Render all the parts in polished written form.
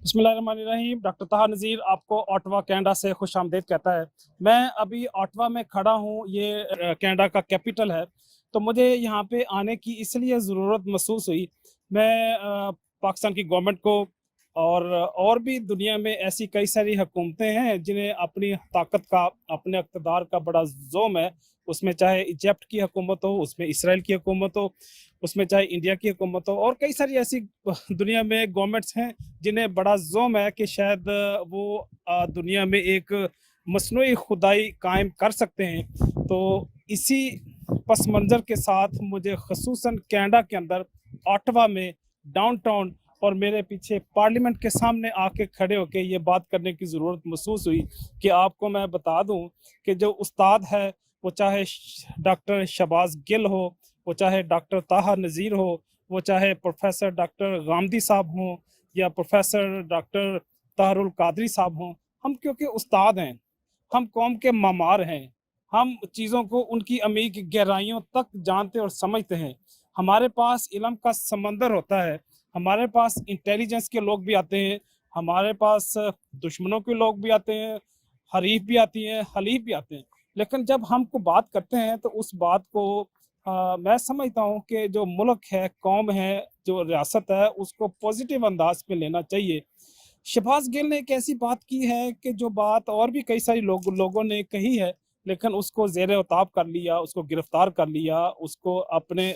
बिस्मिल्लाहिर्रहमानिर्रहीम। डॉक्टर ताहा नज़ीर आपको ऑटवा कनाडा से खुशामदीद कहता है। मैं अभी ऑटवा में खड़ा हूँ, ये कनाडा का कैपिटल है। तो मुझे यहाँ पे आने की इसलिए ज़रूरत महसूस हुई। मैं पाकिस्तान की गवर्नमेंट को और भी दुनिया में ऐसी कई सारी हुकूमतें हैं जिन्हें अपनी ताकत का, अपने इक़्तिदार का बड़ा ज़ोम है। उसमें चाहे इजिप्ट की हुकूमत हो, उसमें इसराइल की हुकूमत हो, उसमें चाहे इंडिया की हुकूमत हो, और कई सारी ऐसी दुनिया में गवर्नमेंट्स हैं जिन्हें बड़ा ज़ोम है कि शायद वो दुनिया में एक मसनूई खुदाई कायम कर सकते हैं। तो इसी पस मंज़र के साथ मुझे ख़ुसूसन कनाडा के अंदर ऑटवा में डाउनटाउन और मेरे पीछे पार्लियामेंट के सामने आके खड़े होके ये बात करने की ज़रूरत महसूस हुई कि आपको मैं बता दूं कि जो उस्ताद है, वो चाहे डॉक्टर शहबाज गिल हो, वो चाहे डॉक्टर ताहा नज़ीर हो, वो चाहे प्रोफेसर डॉक्टर गामदी साहब हों या प्रोफेसर डॉक्टर ताहरुल कादरी साहब हों, हम क्योंकि उस्ताद हैं, हम कौम के मामार हैं, हम चीज़ों को उनकी अमीर की गहराइयों तक जानते और समझते हैं। हमारे पास इल्म का समंदर होता है, हमारे पास इंटेलिजेंस के लोग भी आते हैं, हमारे पास दुश्मनों के लोग भी आते हैं, हरीफ भी आती हैं, हलीफ भी आते हैं। लेकिन जब हमको बात करते हैं तो उस बात को मैं समझता हूँ कि जो मुल्क है, कौम है, जो रियासत है, उसको पॉजिटिव अंदाज में लेना चाहिए। शहबाज गिल ने एक ऐसी बात की है कि जो बात और भी कई सारी लोगों ने कही है, लेकिन उसको ज़ेर उताब कर लिया, उसको गिरफ्तार कर लिया, उसको अपने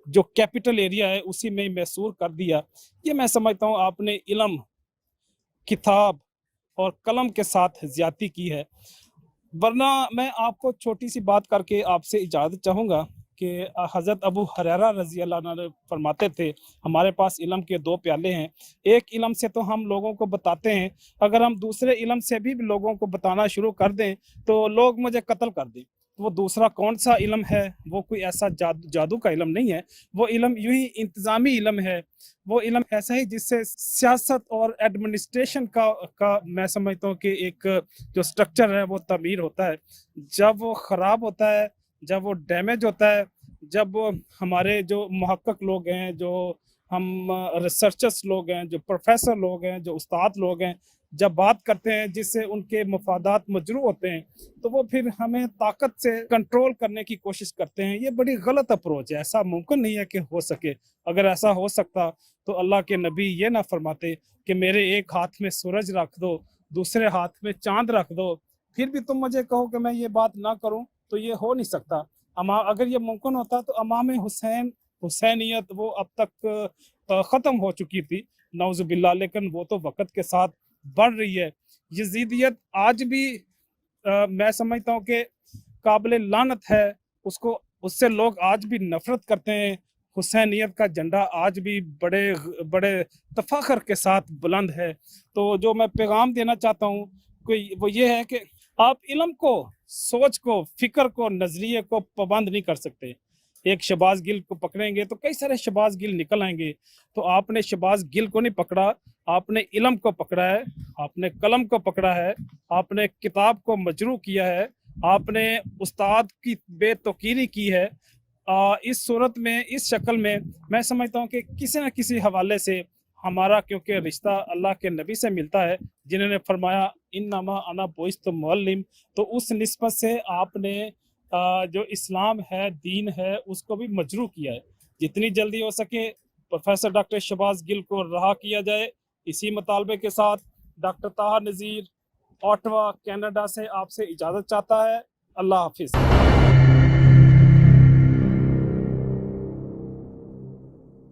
जो कैपिटल एरिया है उसी में मैसूर कर दिया। ये मैं समझता हूँ आपने इल्म, किताब और कलम के साथ ज़्यादती की है। वरना मैं आपको छोटी सी बात करके आपसे इजाज़त चाहूँगा कि हज़रत अबू हुरैरा रज़ी अल्लाह अन्हु फरमाते थे, हमारे पास इल्म के दो प्याले हैं। एक इल्म से तो हम लोगों को बताते हैं, अगर हम दूसरे इल्म से भी लोगों को बताना शुरू कर दें तो लोग मुझे कत्ल कर दें। तो वो दूसरा कौन सा इल्म है? वो कोई ऐसा जादू का इल्म नहीं है, वो इल्म यूं ही इंतज़ामी इल्म है। वो इल्म ऐसा ही जिससे सियासत और एडमिनिस्ट्रेशन का मैं समझता हूँ कि एक जो स्ट्रक्चर है वो तमीर होता है। जब वो ख़राब होता है, जब वो डैमेज होता है, जब वो हमारे जो मुहक्किक लोग हैं, जो हम रिसर्चर्स लोग हैं, जो प्रोफेसर लोग हैं, जो उस्ताद लोग हैं, जब बात करते हैं जिससे उनके मफादात मजरूह होते हैं, तो वो फिर हमें ताकत से कंट्रोल करने की कोशिश करते हैं। ये बड़ी गलत अप्रोच है, ऐसा मुमकिन नहीं है कि हो सके। अगर ऐसा हो सकता तो अल्लाह के नबी ये ना फरमाते कि मेरे एक हाथ में सूरज रख दो, दूसरे हाथ में चाँद रख दो, फिर भी तुम मुझे कहो कि मैं ये बात ना करूँ, तो ये हो नहीं सकता। अगर ये मुमकिन होता तो इमाम हुसैन, हुसैनियत वो अब तक ख़त्म हो चुकी थी, नौज़ुबिल्लाह, लेकिन वो तो वक़्त के साथ बढ़ रही है। यज़ीदियत आज भी मैं समझता हूँ कि काबिल लानत है, उसको उससे लोग आज भी नफ़रत करते हैं। हुसैनियत का झंडा आज भी बड़े बड़े तफ़ाख़ुर के साथ बुलंद है। तो जो मैं पैगाम देना चाहता हूँ कोई वो ये है कि आप इल्म को, सोच को, फ़िक्र को, नज़रिए को पाबंद नहीं कर सकते। एक शहबाज गिल को पकड़ेंगे तो कई सारे शहबाज गिल निकल आएँगे। तो आपने शहबाज गिल को नहीं पकड़ा, आपने इल्म को पकड़ा है, आपने कलम को पकड़ा है, आपने किताब को मजरूह किया है, आपने उस्ताद की बेतौकीरी की है। इस सूरत में, इस शक्ल में मैं समझता हूँ कि किसी न किसी हवाले से हमारा, क्योंकि रिश्ता अल्लाह के नबी से मिलता है जिन्होंने फरमाया इन्नमा अना बुइस्तु मुअल्लिम, तो उस निस्बत से आपने जो इस्लाम है, दीन है, उसको भी मजरूह किया है। जितनी जल्दी हो सके प्रोफेसर डॉक्टर शहबाज गिल को रहा किया जाए। इसी मुतालबे के साथ डॉक्टर ताहा नज़ीर ऑटवा कनाडा से आपसे इजाज़त चाहता है। अल्लाह हाफिज़।